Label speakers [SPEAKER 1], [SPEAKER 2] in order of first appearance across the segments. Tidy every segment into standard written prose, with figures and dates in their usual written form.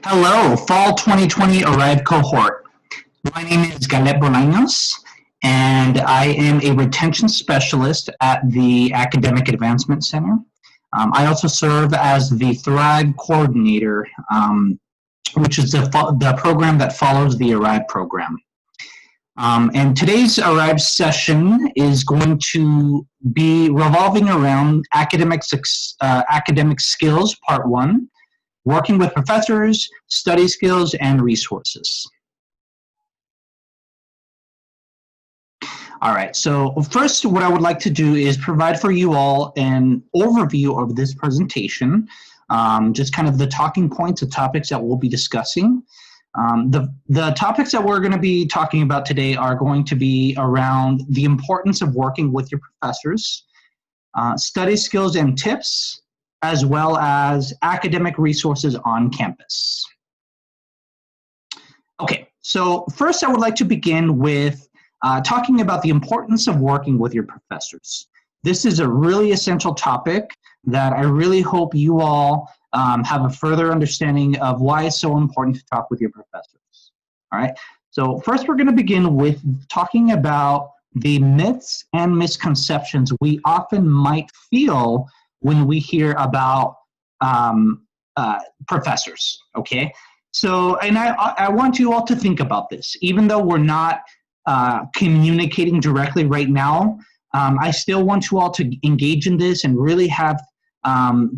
[SPEAKER 1] Hello, Fall 2020 Arrive cohort. My name is Galeb Bolaños, and I am a retention specialist at the Academic Advancement Center. I also serve as the Thrive coordinator, which is the program that follows the Arrive program. And today's Arrive session is going to be revolving around academic skills, part 1, working with professors, study skills, and resources. All right, so first what I would like to do is provide for you all an overview of this presentation, just kind of the talking points, the topics that we'll be discussing. The topics that we're going to be talking about today are going to be around the importance of working with your professors, study skills and tips, as well as academic resources on campus. Okay, so first I would like to begin with talking about the importance of working with your professors. This is a really essential topic that I really hope you all have a further understanding of why it's so important to talk with your professors. All right, so first we're going to begin with talking about the myths and misconceptions we often might feel when we hear about professors, okay? So, and I want you all to think about this. Even though we're not communicating directly right now, I still want you all to engage in this and really have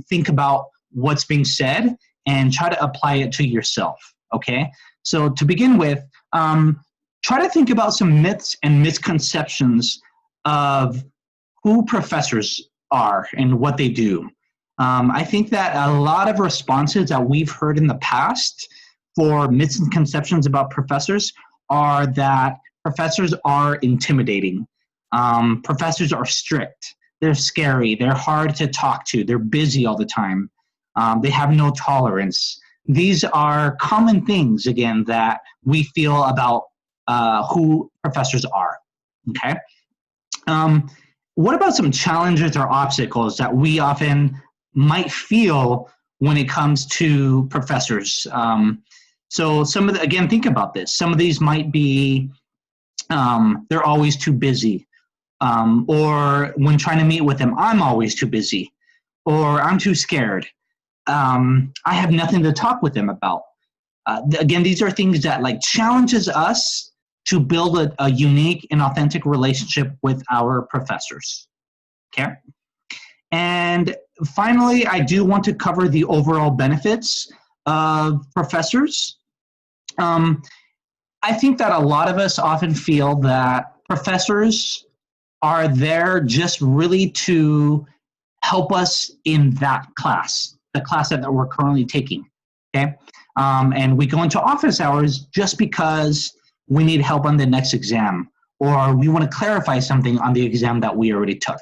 [SPEAKER 1] think about what's being said and try to apply it to yourself, okay? So to begin with, try to think about some myths and misconceptions of who professors are and what they do. I think that a lot of responses that we've heard in the past for misconceptions about professors are that professors are intimidating. Professors are strict. They're scary. They're hard to talk to. They're busy all the time. They have no tolerance. These are common things, again, that we feel about who professors are, okay? What about some challenges or obstacles that we often might feel when it comes to professors? So some of the, again, think about this. Some of these might be they're always too busy, or when trying to meet with them, I'm always too busy, or I'm too scared. I have nothing to talk with them about. Again, these are things that like challenges us to build a unique and authentic relationship with our professors, okay? And finally, I do want to cover the overall benefits of professors. I think that a lot of us often feel that professors are there just really to help us in that class, the class that we're currently taking, okay? And we go into office hours just because we need help on the next exam, or we want to clarify something on the exam that we already took,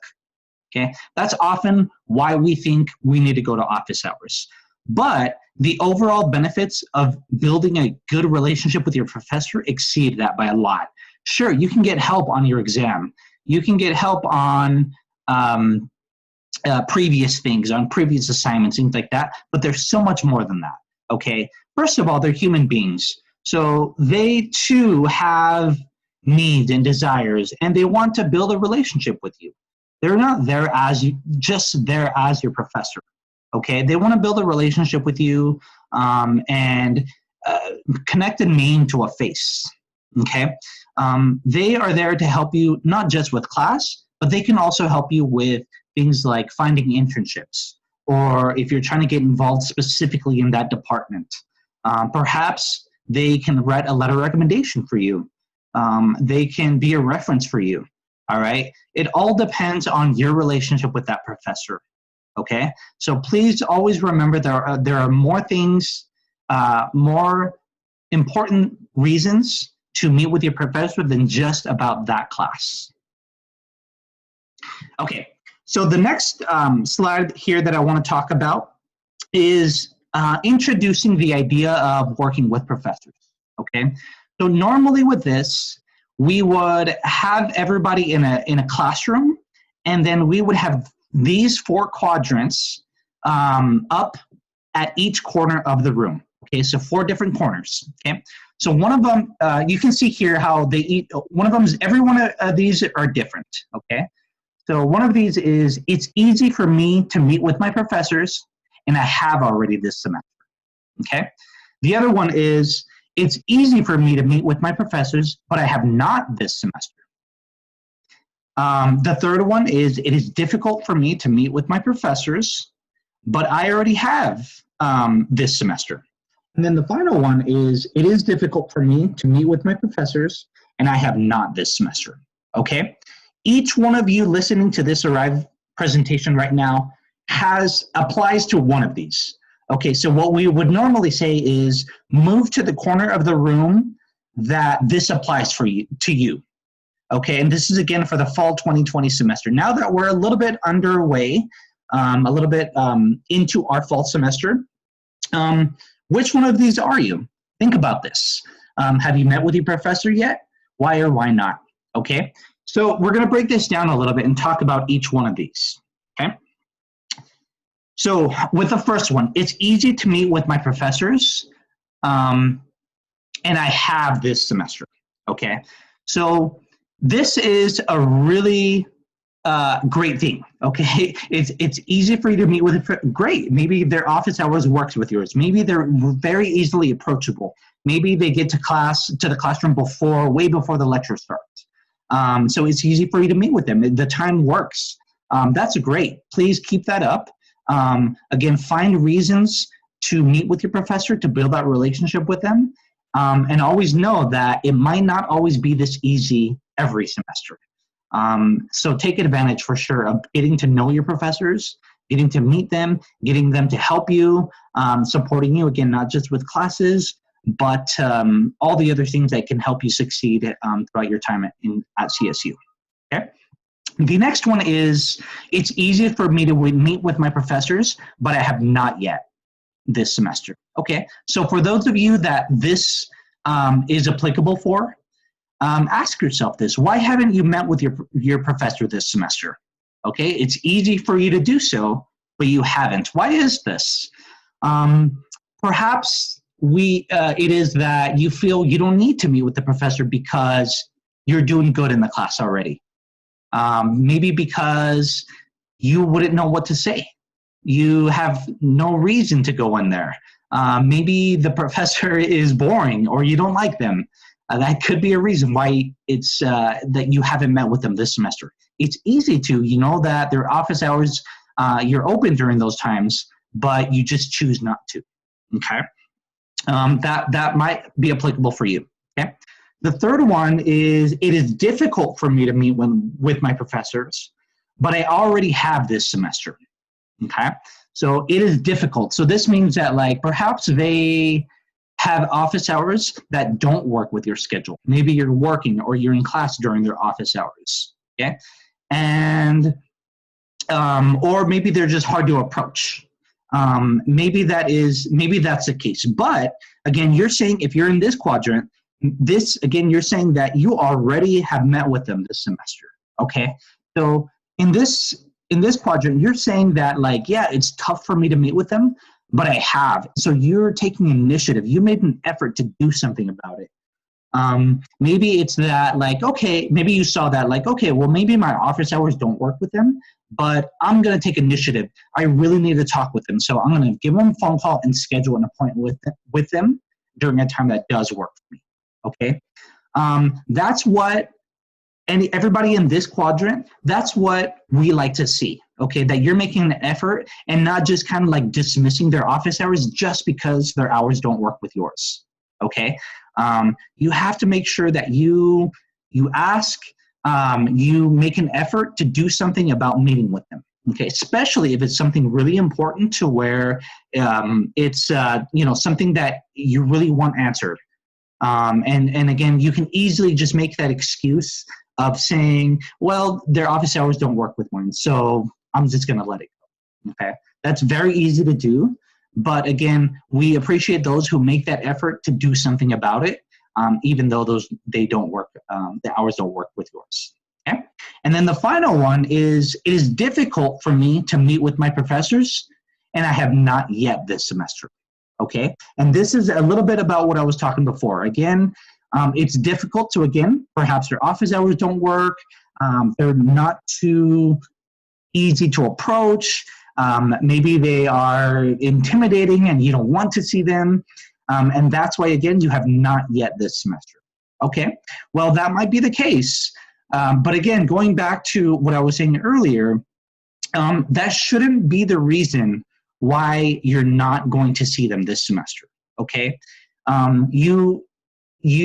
[SPEAKER 1] okay? That's often why we think we need to go to office hours. But the overall benefits of building a good relationship with your professor exceed that by a lot. Sure, you can get help on your exam. You can get help on previous things, on previous assignments, things like that, but there's so much more than that, okay? First of all, they're human beings. So they too have needs and desires, and they want to build a relationship with you. They're not there as you, just there as your professor, okay? They want to build a relationship with you and connect a name to a face, okay? They are there to help you not just with class, but they can also help you with things like finding internships, or if you're trying to get involved specifically in that department. Perhaps they can write a letter of recommendation for you. They can be a reference for you, all right? It all depends on your relationship with that professor, okay? So please always remember there are more things, more important reasons to meet with your professor than just about that class. Okay, so the next slide here that I want to talk about is introducing the idea of working with professors, okay? So normally with this, we would have everybody in a classroom, and then we would have these 4 quadrants up at each corner of the room, Okay, so 4 different corners. Okay, so one of them, you can see here how they eat. One of them is, every one of these are different. Okay, so one of these is, it's easy for me to meet with my professors, and I have already this semester. Okay, the other one is, it's easy for me to meet with my professors, but I have not this semester. The third one is, it is difficult for me to meet with my professors, but I already have this semester. And then the final one is, it is difficult for me to meet with my professors, and I have not this semester. Okay? Each one of you listening to this Arrive presentation right now applies to one of these. Okay, so what we would normally say is, move to the corner of the room that this applies to you. Okay, and this is again for the fall 2020 semester. Now that we're a little bit underway, a little bit into our fall semester, which one of these are you? Think about this. Have you met with your professor yet? Why or why not? Okay, so we're gonna break this down a little bit and talk about each one of these, okay? So with the first one, it's easy to meet with my professors, and I have this semester, okay? So this is a really great thing, okay? It's easy for you to meet with, great. Maybe their office hours works with yours. Maybe they're very easily approachable. Maybe they get to the classroom way before the lecture starts. So it's easy for you to meet with them. The time works. That's great. Please keep that up. Again, find reasons to meet with your professor, to build that relationship with them, and always know that it might not always be this easy every semester. So take advantage for sure of getting to know your professors, getting to meet them, getting them to help you, supporting you, again, not just with classes, but all the other things that can help you succeed throughout your time at CSU. Okay? The next one is, it's easy for me to meet with my professors, but I have not yet this semester. Okay, so for those of you that this is applicable for, ask yourself this: why haven't you met with your professor this semester? Okay, it's easy for you to do so, but you haven't. Why is this? Perhaps it is that you feel you don't need to meet with the professor because you're doing good in the class already. Maybe because you wouldn't know what to say. You have no reason to go in there. Maybe the professor is boring or you don't like them. That could be a reason why it's that you haven't met with them this semester. It's easy to, you know that their office hours, you're open during those times, but you just choose not to, okay? That might be applicable for you, okay? The third one is, it is difficult for me to meet with my professors, but I already have this semester, okay? So it is difficult. So this means that, like, perhaps they have office hours that don't work with your schedule. Maybe you're working or you're in class during their office hours, okay? And, or maybe they're just hard to approach. Maybe that's the case. But again, you're saying, if you're in this quadrant, you're saying that you already have met with them this semester, okay? So in this quadrant, you're saying that, like, yeah, it's tough for me to meet with them, but I have. So you're taking initiative. You made an effort to do something about it. Maybe it's that, like, okay, maybe you saw that, like, okay, well, maybe my office hours don't work with them, but I'm going to take initiative. I really need to talk with them. So I'm going to give them a phone call and schedule an appointment with them during a time that does work for me. Okay, that's what, and everybody in this quadrant, that's what we like to see. Okay, that you're making an effort and not just kind of like dismissing their office hours just because their hours don't work with yours. Okay, you have to make sure that you ask, you make an effort to do something about meeting with them. Okay, especially if it's something really important to where it's something that you really want answered. And again, you can easily just make that excuse of saying, well, their office hours don't work with mine, so I'm just going to let it go. Okay, that's very easy to do. But again, we appreciate those who make that effort to do something about it, even though they don't work, the hours don't work with yours. Okay, and then the final one is, it is difficult for me to meet with my professors, and I have not yet this semester. okay? And this is a little bit about what I was talking before. Again, it's difficult to, again, perhaps their office hours don't work. They're not too easy to approach. Maybe they are intimidating and you don't want to see them. And that's why, again, you have not yet this semester. Okay, well, that might be the case. But again, going back to what I was saying earlier, that shouldn't be the reason why you're not going to see them this semester. Okay, you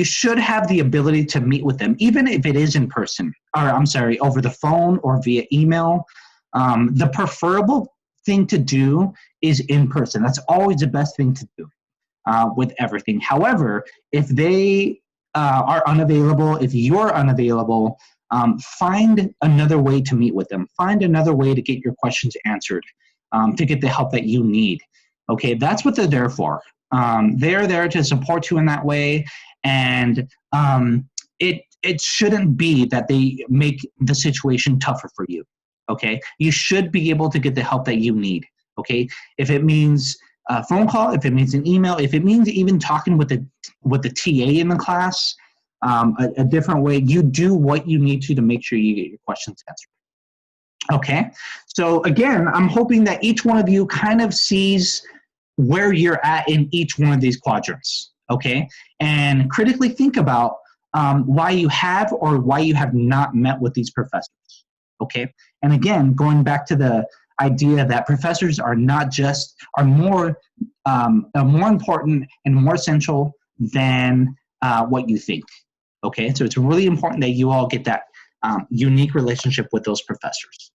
[SPEAKER 1] should have the ability to meet with them, even if it is in person, or I'm sorry, over the phone or via email. The preferable thing to do is in person. That's always the best thing to do with everything. However, if they are unavailable, if you're unavailable, find another way to meet with them. Find another way to get your questions answered, to get the help that you need. Okay, that's what they're there for. They're there to support you in that way, and it shouldn't be that they make the situation tougher for you. Okay, you should be able to get the help that you need. Okay, if it means a phone call, if it means an email, if it means even talking with the TA in the class, a different way, you do what you need to make sure you get your questions answered. Okay, so again, I'm hoping that each one of you kind of sees where you're at in each one of these quadrants. Okay, and critically think about why you have or why you have not met with these professors. Okay, and again, going back to the idea that professors are more important and more essential than what you think. Okay, so it's really important that you all get that unique relationship with those professors.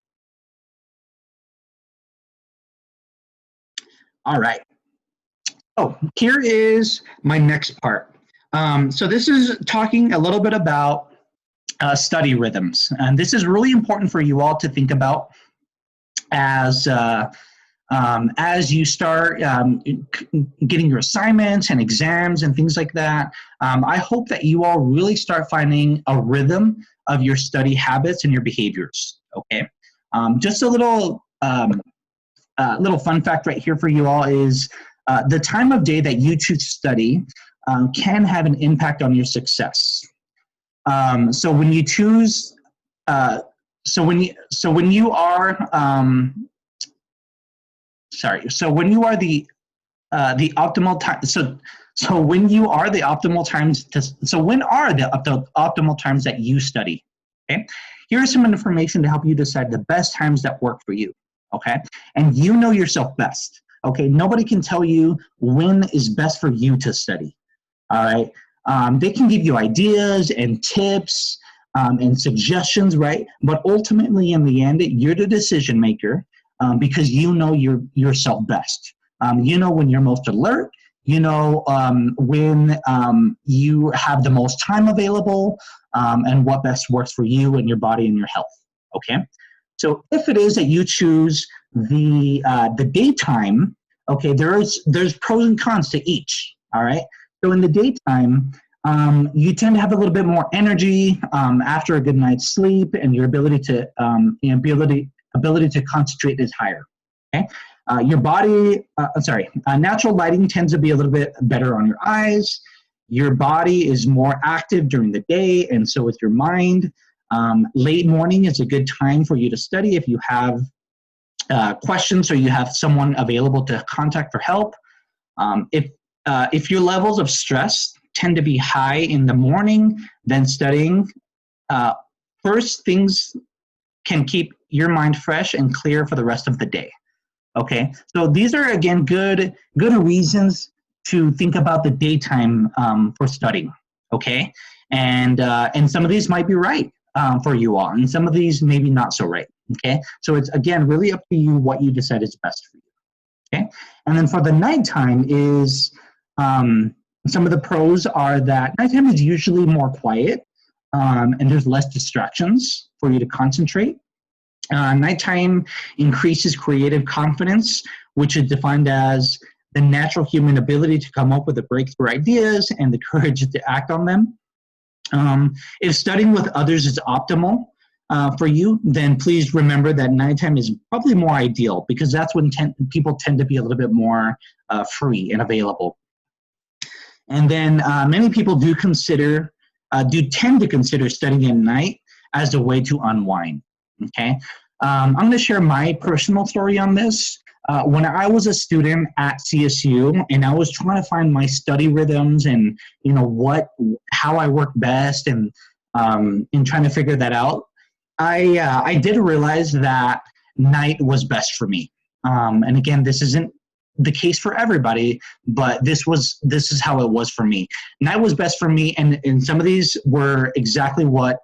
[SPEAKER 1] All right. Oh, here is my next part. So this is talking a little bit about study rhythms, and this is really important for you all to think about as you start getting your assignments and exams and things like that. I hope that you all really start finding a rhythm of your study habits and your behaviors. Okay, just a little fun fact right here for you all is the time of day that you choose to study can have an impact on your success. So when you choose, so when you are the optimal time, so when you are the optimal times when are the optimal times that you study? Okay, here's some information to help you decide the best times that work for you. Okay, and you know yourself best. Okay, nobody can tell you when is best for you to study. All right, they can give you ideas and tips and suggestions, right? But ultimately, in the end, you're the decision maker because you know yourself best. You know when you're most alert. You know when you have the most time available and what best works for you and your body and your health. Okay, so if it is that you choose the daytime, okay, there's pros and cons to each. All right, so in the daytime, you tend to have a little bit more energy after a good night's sleep, and your ability to ability to concentrate is higher. Okay, your body, natural lighting tends to be a little bit better on your eyes. Your body is more active during the day, and so is your mind. Late morning is a good time for you to study if you have questions or you have someone available to contact for help. If your levels of stress tend to be high in the morning, then studying first things can keep your mind fresh and clear for the rest of the day. Okay, so these are again good reasons to think about the daytime for studying. Okay, and some of these might be right for you all, and some of these maybe not so right. Okay, so it's again really up to you what you decide is best for you. Okay, and then for the nighttime is some of the pros are that nighttime is usually more quiet and there's less distractions for you to concentrate. Nighttime increases creative confidence, which is defined as the natural human ability to come up with the breakthrough ideas and the courage to act on them. If studying with others is optimal, for you, then please remember that nighttime is probably more ideal because that's when people tend to be a little bit more free and available. And then many people do tend to consider studying at night as a way to unwind. Okay, I'm going to share my personal story on this. When I was a student at CSU and I was trying to find my study rhythms and how I work best and in trying to figure that out, I did realize that night was best for me. And again, this isn't the case for everybody, but this is how it was for me. Night was best for me, and some of these were exactly why.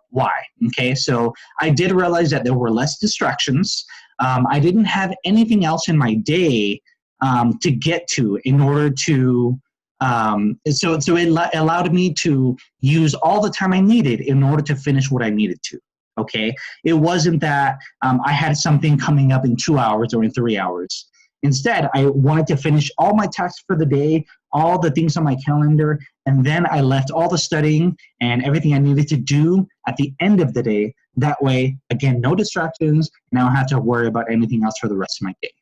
[SPEAKER 1] Okay, so I did realize that there were less distractions. I didn't have anything else in my day to get to in order to. So it allowed me to use all the time I needed in order to finish what I needed to. Okay, it wasn't that I had something coming up in 2 hours or in 3 hours. Instead, I wanted to finish all my tasks for the day, all the things on my calendar, and then I left all the studying and everything I needed to do at the end of the day. That way, again, no distractions, and I don't have to worry about anything else for the rest of my day.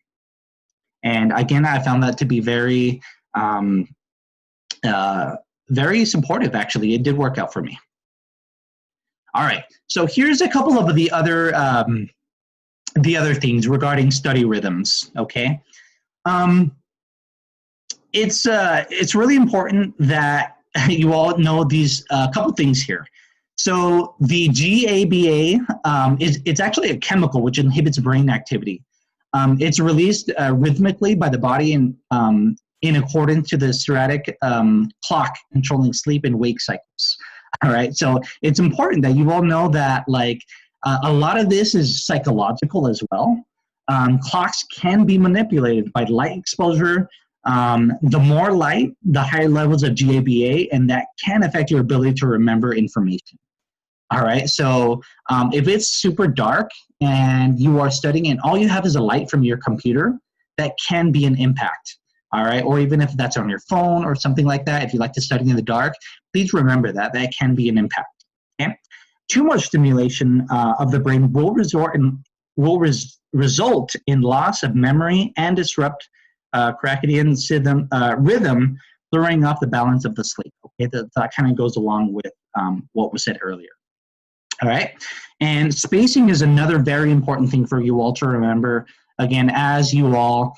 [SPEAKER 1] And again, I found that to be very, very supportive, actually. It did work out for me. All right, so here's a couple of the other things regarding study rhythms, okay? It's really important that you all know these couple things here. So the GABA, it's actually a chemical which inhibits brain activity. It's released rhythmically by the body in accordance to the circadian clock controlling sleep and wake cycles. All right, so it's important that you all know that a lot of this is psychological as well. Clocks can be manipulated by light exposure. The more light, the higher levels of GABA, and that can affect your ability to remember information. All right, so if it's super dark and you are studying and all you have is a light from your computer, that can be an impact. All right, or even if that's on your phone or something like that, if you like to study in the dark, please remember that can be an impact. Okay, too much stimulation of the brain will result in loss of memory and disrupt circadian rhythm, throwing off the balance of the sleep. Okay, that kind of goes along with what was said earlier. All right, and spacing is another very important thing for you all to remember. Again, as you all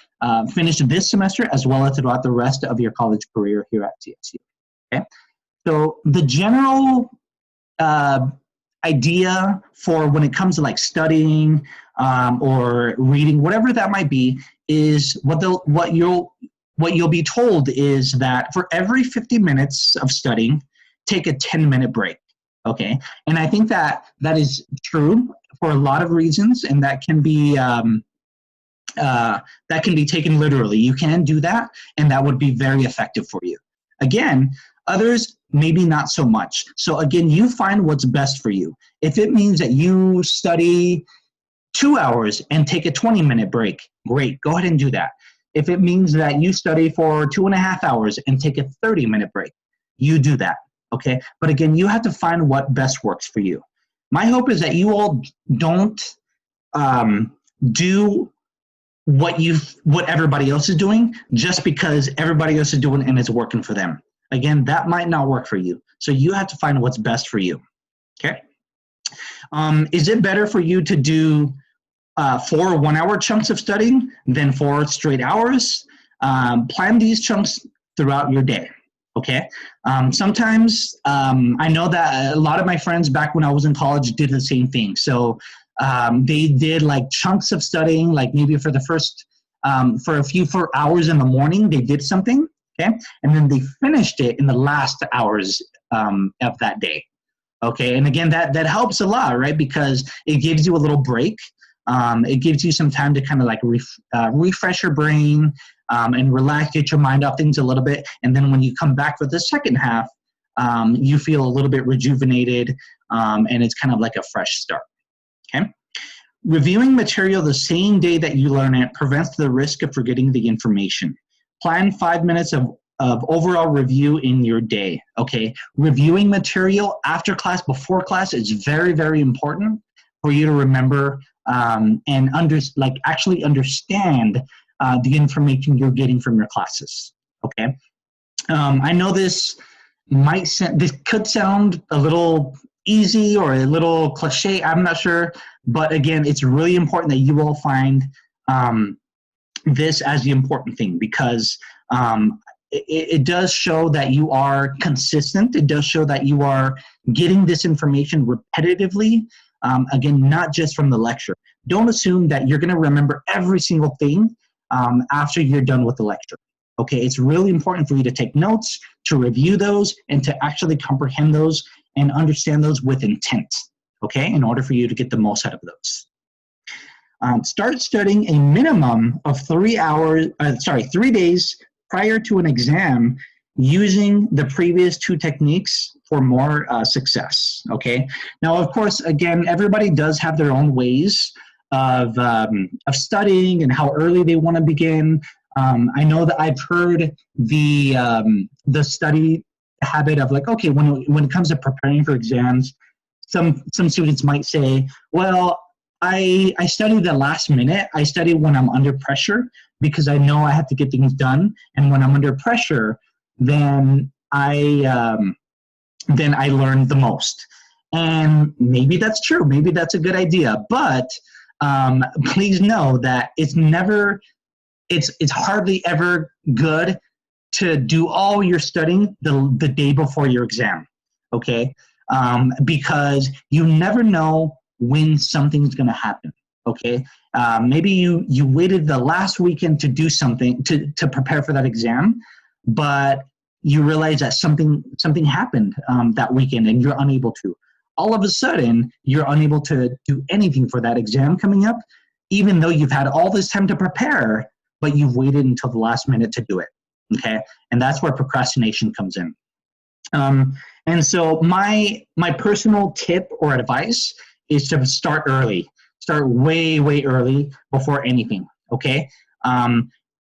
[SPEAKER 1] finish this semester, as well as throughout the rest of your college career here at CSU. Okay, so the general idea for when it comes to studying or reading, whatever that might be, is what you'll be told is that for every 50 minutes of studying, take a 10-minute break. Okay, and I think that is true for a lot of reasons, and that can be taken literally. You can do that, and that would be very effective for you. Again, others maybe not so much. So again, you find what's best for you. If it means that you study 2 hours and take a 20-minute break, great, go ahead and do that. If it means that you study for 2.5 hours and take a 30-minute break, you do that, okay? But again, you have to find what best works for you. My hope is that you all don't do what everybody else is doing just because everybody else is doing it and it's working for them. Again, that might not work for you. So you have to find what's best for you, okay? Is it better for you to do 4 1-hour chunks of studying than 4 straight hours? Plan these chunks throughout your day, okay? Sometimes I know that a lot of my friends back when I was in college did the same thing. So they did chunks of studying, maybe for the first, for a few 4 hours in the morning, they did something, okay? And then they finished it in the last hours of that day, okay? And again, that helps a lot, right? Because it gives you a little break. It gives you some time to kind of refresh your brain and relax, get your mind off things a little bit. And then when you come back for the second half, you feel a little bit rejuvenated and it's kind of like a fresh start, okay? Reviewing material the same day that you learn it prevents the risk of forgetting the information. Plan 5 minutes of overall review in your day, okay? Reviewing material after class, before class is very, very important. for you to remember and actually understand the information you're getting from your classes. Okay, I know this could sound a little easy or a little cliche. I'm not sure, but again, it's really important that you all find this as the important thing, because it does show that you are consistent. It does show that you are getting this information repetitively. Again, not just from the lecture. Don't assume that you're going to remember every single thing after you're done with the lecture. Okay, it's really important for you to take notes, to review those, and to actually comprehend those and understand those with intent, okay, in order for you to get the most out of those. Start studying a minimum of 3 days prior to an exam using the previous 2 techniques for more success, okay? Now, of course, again, everybody does have their own ways of studying and how early they want to begin. I know that I've heard the study habit of like, okay, when it comes to preparing for exams, some students might say, well, I study the last minute. I study when I'm under pressure because I know I have to get things done. And when I'm under pressure, then I learn the most. And maybe that's true. Maybe that's a good idea. But please know that it's hardly ever good to do all your studying the day before your exam, okay? Because you never know when something's going to happen, okay? Maybe you waited the last weekend to do something, to prepare for that exam, but you realize that something happened that weekend and you're unable to. All of a sudden, you're unable to do anything for that exam coming up, even though you've had all this time to prepare, but you've waited until the last minute to do it, okay? And that's where procrastination comes in. And so my personal tip or advice is to start early. Start way, way early before anything, okay?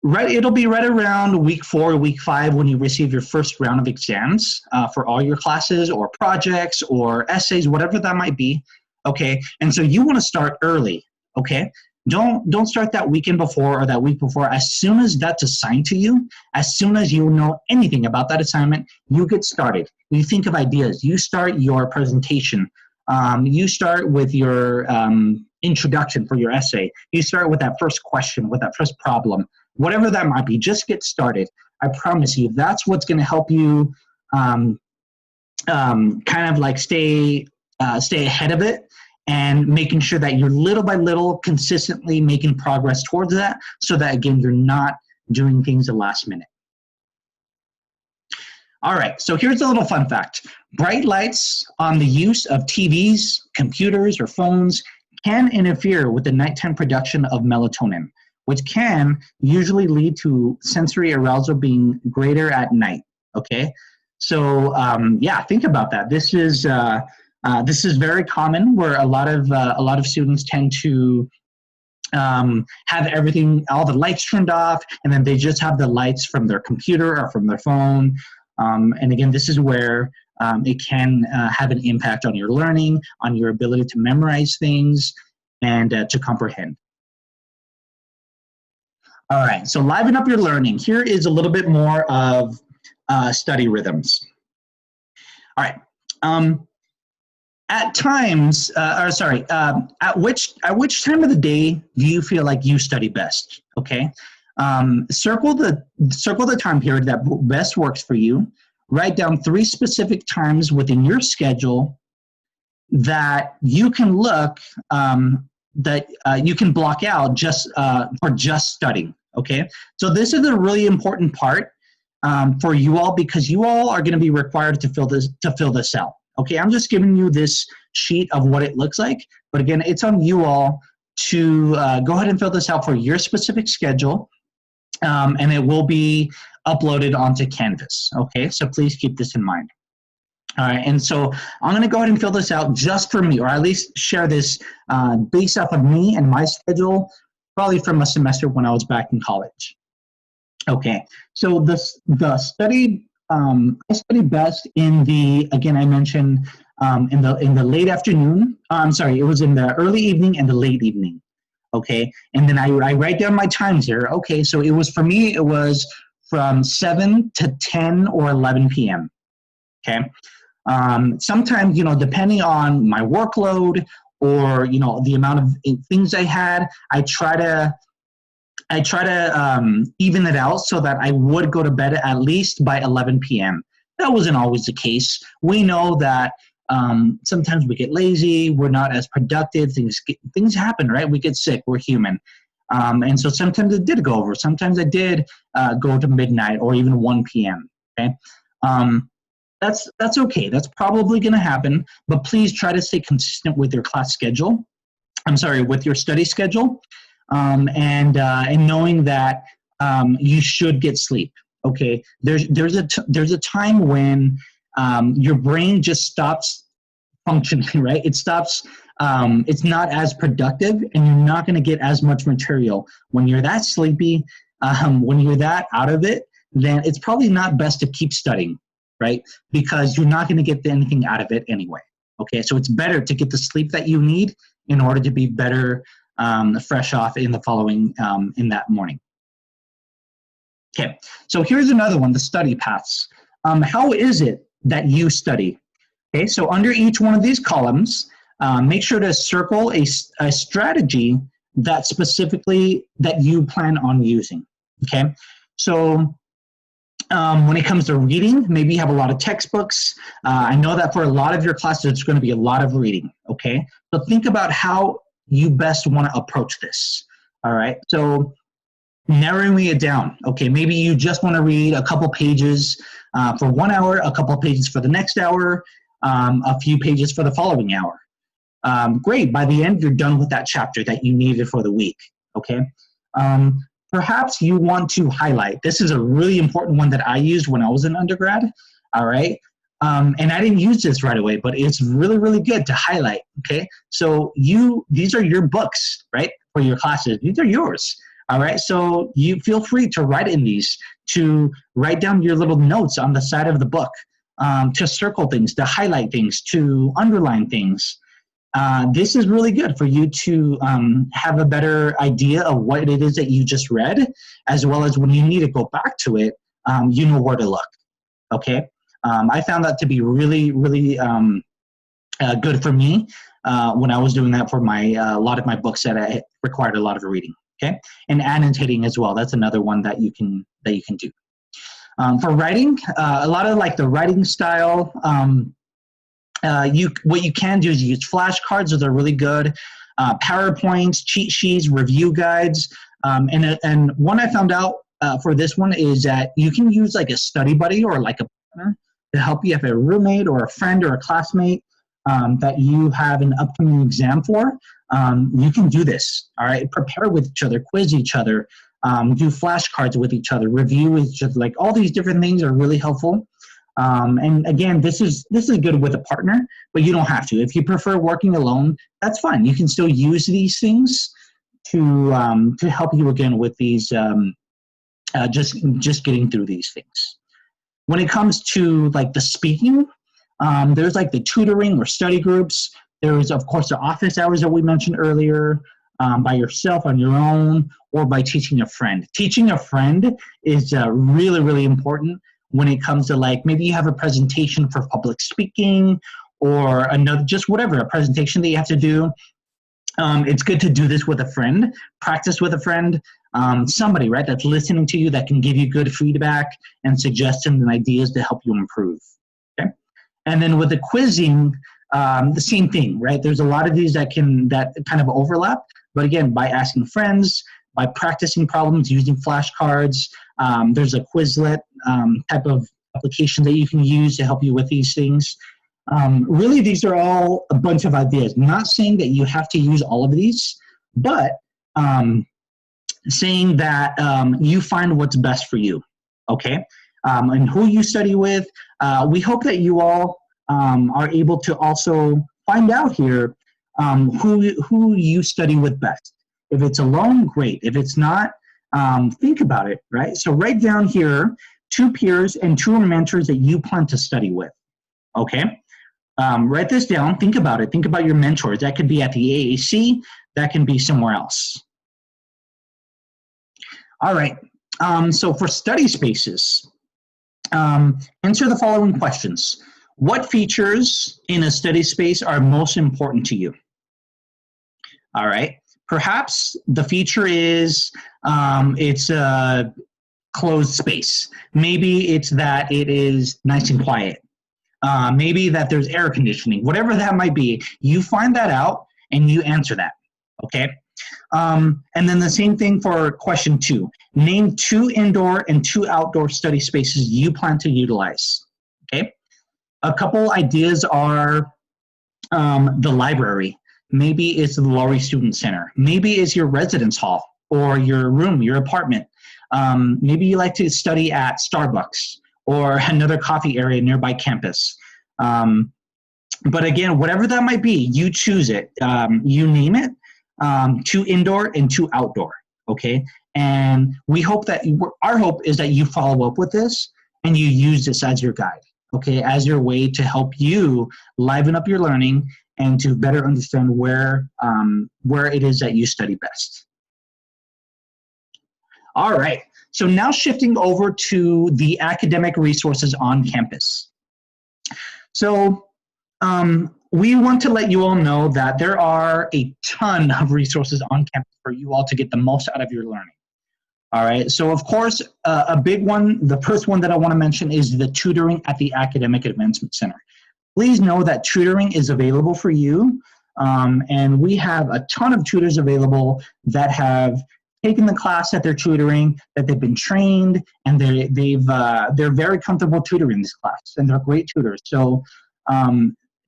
[SPEAKER 1] It'll be right around week 4, week 5 when you receive your first round of exams for all your classes or projects or essays, whatever that might be, okay? And so you want to start early, okay? Don't start that weekend before or that week before. As soon as that's assigned to you, as soon as you know anything about that assignment, you get started. You think of ideas. You start your presentation. You start with your introduction for your essay. You start with that first question, with that first problem, whatever that might be. Just get started. I promise you, that's what's going to help you kind of like stay ahead of it, and making sure that you're little by little consistently making progress towards that, so that, again, you're not doing things the last minute. All right, so here's a little fun fact. Bright lights on the use of TVs, computers, or phones can interfere with the nighttime production of melatonin, which can usually lead to sensory arousal being greater at night, okay? So, yeah, think about that. This is very common, where a lot of students tend to have everything, all the lights turned off, and then they just have the lights from their computer or from their phone. And again, this is where it can have an impact on your learning, on your ability to memorize things, and to comprehend. All right, so liven up your learning. Here is a little bit more of study rhythms. All right. At times, at which time of the day do you feel like you study best? Okay, circle the time period that best works for you. Write down 3 specific times within your schedule that you can look you can block out just for just studying. Okay, so this is a really important part for you all, because you all are going to be required to fill this out. Okay, I'm just giving you this sheet of what it looks like, but again, it's on you all to go ahead and fill this out for your specific schedule, and it will be uploaded onto Canvas. Okay, so please keep this in mind. All right, and so I'm going to go ahead and fill this out just for me, or at least share this based off of me and my schedule, probably from a semester when I was back in college. Okay, so I study best in the, again, I mentioned in the late afternoon. I'm sorry, it was in the early evening and the late evening. Okay, and then I write down my times here. Okay, so it was for me. It was from 7 to 10 or 11 p.m. Okay, sometimes depending on my workload or the amount of things I had, I try to even it out so that I would go to bed at least by 11 p.m. That wasn't always the case. We know that sometimes we get lazy, we're not as productive, things happen, right? We get sick, we're human. And so sometimes it did go over. Sometimes I did go to midnight or even 1 p.m., okay? That's okay. That's probably going to happen, but please try to stay consistent with your class schedule. With your study schedule. And knowing that you should get sleep. Okay, there's a time when your brain just stops functioning, right? It stops. It's not as productive, and you're not going to get as much material when you're that sleepy. When you're that out of it, then it's probably not best to keep studying, right? Because you're not going to get anything out of it anyway. Okay, so it's better to get the sleep that you need in order to be better. Fresh off in the following in that morning. Okay, so here's another one, the study paths. How is it that you study? Okay, so under each one of these columns, make sure to circle a strategy that specifically that you plan on using. Okay, so when it comes to reading, maybe you have a lot of textbooks. I know that for a lot of your classes, it's going to be a lot of reading. Okay, so think about how you best want to approach this. All right, so narrowing it down. Okay, maybe you just want to read a couple pages for 1 hour, a couple pages for the next hour, a few pages for the following hour. Great, by the end, you're done with that chapter that you needed for the week. Okay, perhaps you want to highlight. This is a really important one that I used when I was an undergrad. All right. And I didn't use this right away, but it's really, really good to highlight, okay? So these are your books, right, for your classes. These are yours, all right? So you feel free to write in these, to write down your little notes on the side of the book, to circle things, to highlight things, to underline things. This is really good for you to have a better idea of what it is that you just read, as well as when you need to go back to it, you know where to look, okay? I found that to be really, really good for me when I was doing that for a lot of my books that required a lot of reading. Okay, and annotating as well. That's another one that you can do. For writing, a lot of like the writing style. What you can do is use flashcards. Those are really good. PowerPoints, cheat sheets, review guides, and one I found out for this one is that you can use like a study buddy or like a partner to help you, if a roommate or a friend or a classmate that you have an upcoming exam for. You can do this, all right? Prepare with each other, quiz each other, do flashcards with each other, review with each other. Like all these different things are really helpful. And again, this is good with a partner, but you don't have to. If you prefer working alone, that's fine. You can still use these things to help you again with these, just getting through these things. When it comes to like the speaking, there's like the tutoring or study groups. There's, of course, the office hours that we mentioned earlier, by yourself on your own or by teaching a friend. Teaching a friend is really, really important when it comes to like maybe you have a presentation for public speaking or just whatever, a presentation that you have to do. It's good to do this with a friend, practice with a friend, somebody, right, that's listening to you, that can give you good feedback and suggestions and ideas to help you improve, okay? And then with the quizzing, the same thing, right? There's a lot of these that kind of overlap, but again, by asking friends, by practicing problems using flashcards, there's a Quizlet type of application that you can use to help you with these things. Really, these are all a bunch of ideas. I'm not saying that you have to use all of these, but saying that you find what's best for you, okay? And who you study with. We hope that you all are able to also find out here who you study with best. If it's alone, great. If it's not, think about it, right? So write down here 2 peers and 2 mentors that you plan to study with, okay? Write this down. Think about it. Think about your mentors. That could be at the AAC. That can be somewhere else. All right. So for study spaces, answer the following questions. What features in a study space are most important to you? All right. Perhaps the feature is it's a closed space. Maybe it's that it is nice and quiet. Maybe that there's air conditioning. Whatever that might be, you find that out and you answer that. Okay. And then the same thing for question 2. Name 2 indoor and 2 outdoor study spaces you plan to utilize. Okay. A couple ideas are the library. Maybe it's the Laurie Student Center. Maybe it's your residence hall or your room, your apartment. Maybe you like to study at Starbucks or another coffee area nearby campus. But again, whatever that might be, you choose it. You name it. 2 indoor and 2 outdoor. Okay. And we hope that our hope is that you follow up with this and you use this as your guide. Okay, as your way to help you liven up your learning and to better understand where it is that you study best. All right, so now shifting over to the academic resources on campus. So we want to let you all know that there are a ton of resources on campus for you all to get the most out of your learning. All right, so of course, a big one, the first one that I want to mention is the tutoring at the Academic Advancement Center. Please know that tutoring is available for you, and we have a ton of tutors available that have taken the class that they're tutoring, that they've been trained, and they're very comfortable tutoring this class, and they're great tutors. So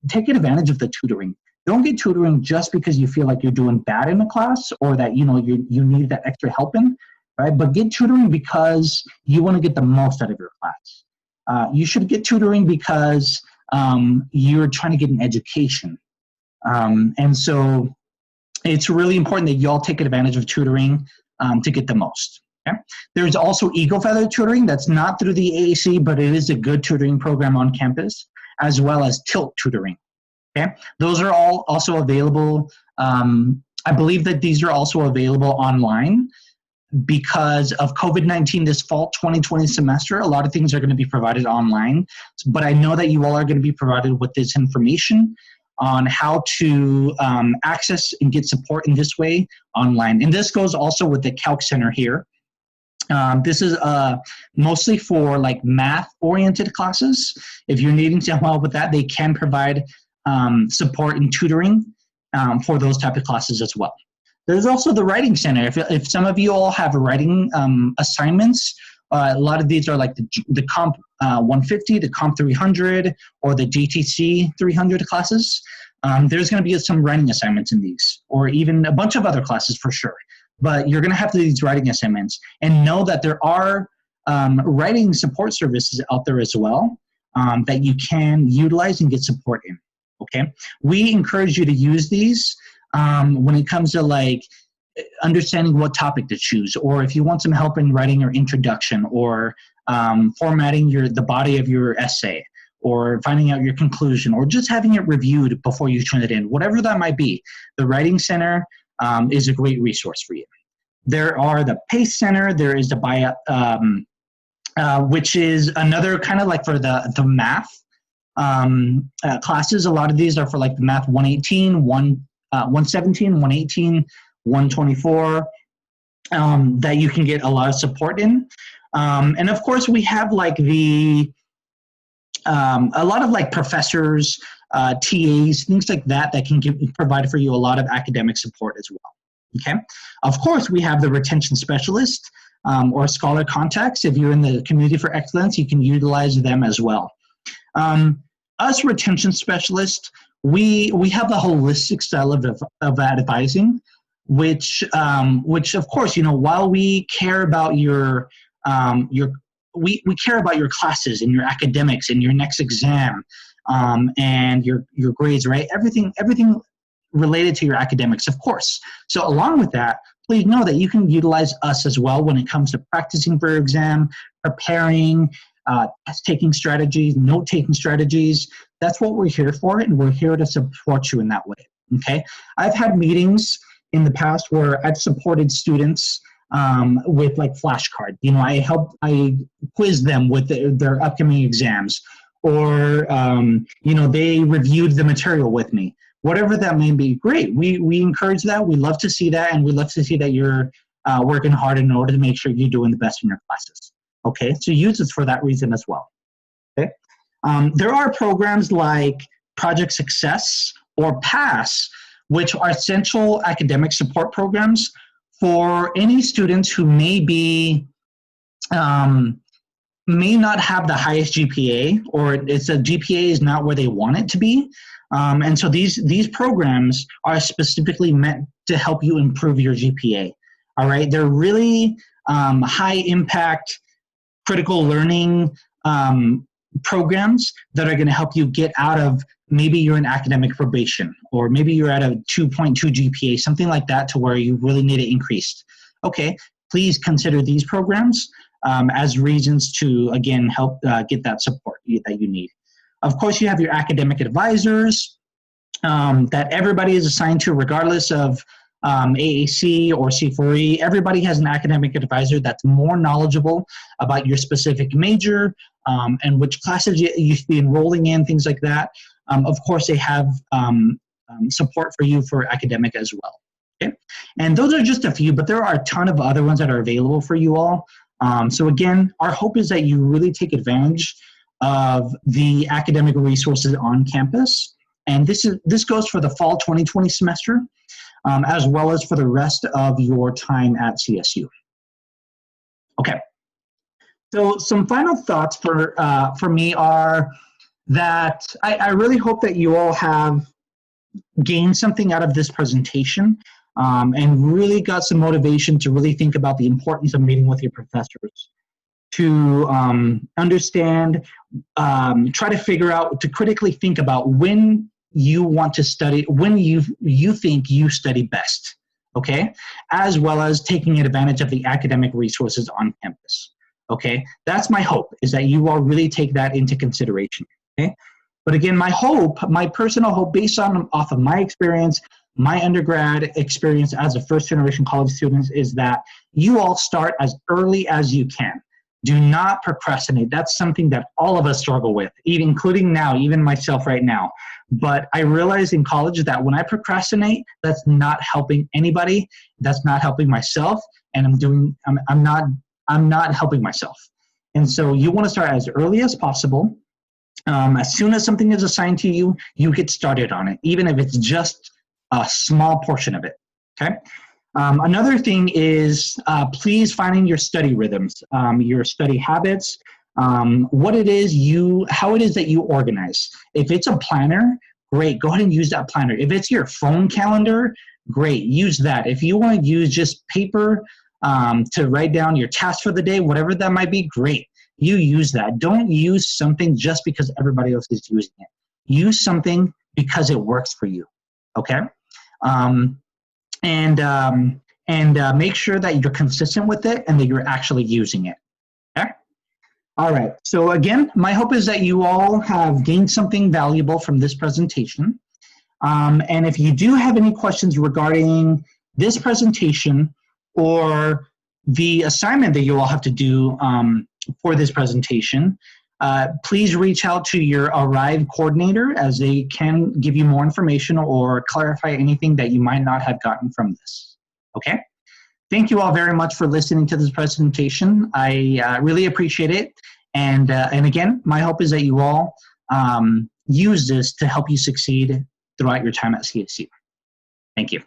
[SPEAKER 1] take advantage of the tutoring. Don't get tutoring just because you feel like you're doing bad in a class or that you need that extra help in. Right? But get tutoring because you want to get the most out of your class. You should get tutoring because you're trying to get an education. And so it's really important that you all take advantage of tutoring to get the most. Okay? There's also Eagle Feather tutoring. That's not through the AAC, but it is a good tutoring program on campus, as well as Tilt tutoring. Okay? Those are all also available. I believe that these are also available online. Because of COVID-19 this fall 2020 semester, a lot of things are going to be provided online. But I know that you all are going to be provided with this information on how to access and get support in this way online. And this goes also with the Calc Center here. This is mostly for like math-oriented classes. If you're needing some help with that, they can provide support and tutoring for those type of classes as well. There's also the Writing Center. If some of you all have writing assignments, a lot of these are like the Comp 150, the Comp 300, or the GTC 300 classes. There's going to be some writing assignments in these, or even a bunch of other classes for sure. But you're going to have to do these writing assignments. And know that there are writing support services out there as well that you can utilize and get support in. Okay? We encourage you to use these. When it comes to like understanding what topic to choose, or if you want some help in writing your introduction, or formatting the body of your essay, or finding out your conclusion, or just having it reviewed before you turn it in, whatever that might be, the Writing Center is a great resource for you. There are the PACE Center. There is the which is another kind of like for the math classes. A lot of these are for like the Math 118, 117, 118, 124, that you can get a lot of support in. And of course, we have like a lot of like professors, TAs, things like that can provide for you a lot of academic support as well. Okay. Of course, we have the retention specialist or scholar contacts. If you're in the Community for Excellence, you can utilize them as well. Us retention specialists, we have a holistic style of advising, which of course, while we care about we care about your classes and your academics and your next exam, and your grades, right? Everything related to your academics, of course. So along with that, please know that you can utilize us as well when it comes to practicing for your exam, preparing, test-taking strategies, note-taking strategies. That's what we're here for, and we're here to support you in that way, okay? I've had meetings in the past where I've supported students with like flashcards. You know, I quiz them with their upcoming exams, or, you know, they reviewed the material with me. Whatever that may be, great. We encourage that. We love to see that, and we love to see that you're working hard in order to make sure you're doing the best in your classes. Okay, so use it for that reason as well. Okay, there are programs like Project Success or PASS, which are essential academic support programs for any students who may not have the highest GPA, or it's a GPA is not where they want it to be. And so these programs are specifically meant to help you improve your GPA. All right, they're really high impact critical learning programs that are going to help you get out of, maybe you're in academic probation, or maybe you're at a 2.2 GPA, something like that, to where you really need it increased. Okay, please consider these programs as reasons to, again, help get that support that you need. Of course, you have your academic advisors that everybody is assigned to, regardless of AAC or C4E. Everybody has an academic advisor that's more knowledgeable about your specific major and which classes you should be enrolling in, things like that. Of course, they have support for you for academic as well. Okay? And those are just a few, but there are a ton of other ones that are available for you all. So again, our hope is that you really take advantage of the academic resources on campus. And this goes for the fall 2020 semester, as well as for the rest of your time at CSU. Okay. So some final thoughts for me are that I really hope that you all have gained something out of this presentation and really got some motivation to really think about the importance of meeting with your professors, to understand, try to figure out, to critically think about when you want to study, when you think you study best, okay? As well as taking advantage of the academic resources on campus, okay? That's my hope, is that you all really take that into consideration, okay? But again, my hope, my personal hope, based off of my experience, my undergrad experience as a first-generation college student, is that you all start as early as you can. Do not procrastinate. That's something that all of us struggle with, including now, even myself right now. But I realized in college that when I procrastinate, that's not helping anybody. That's not helping myself, and I'm not helping myself. And so you want to start as early as possible. As soon as something is assigned to you, you get started on it, even if it's just a small portion of it. Okay. Another thing is please finding your study rhythms, your study habits, how it is that you organize. If it's a planner, great, go ahead and use that planner. If it's your phone calendar, great, use that. If you want to use just paper to write down your tasks for the day, whatever that might be, great. You use that. Don't use something just because everybody else is using it. Use something because it works for you, okay? And make sure that you're consistent with it and that you're actually using it. Okay? All right. So again, my hope is that you all have gained something valuable from this presentation. And if you do have any questions regarding this presentation or the assignment that you all have to do for this presentation, please reach out to your Arrive coordinator, as they can give you more information or clarify anything that you might not have gotten from this. Okay? Thank you all very much for listening to this presentation. I really appreciate it. And again, my hope is that you all use this to help you succeed throughout your time at CSU. Thank you.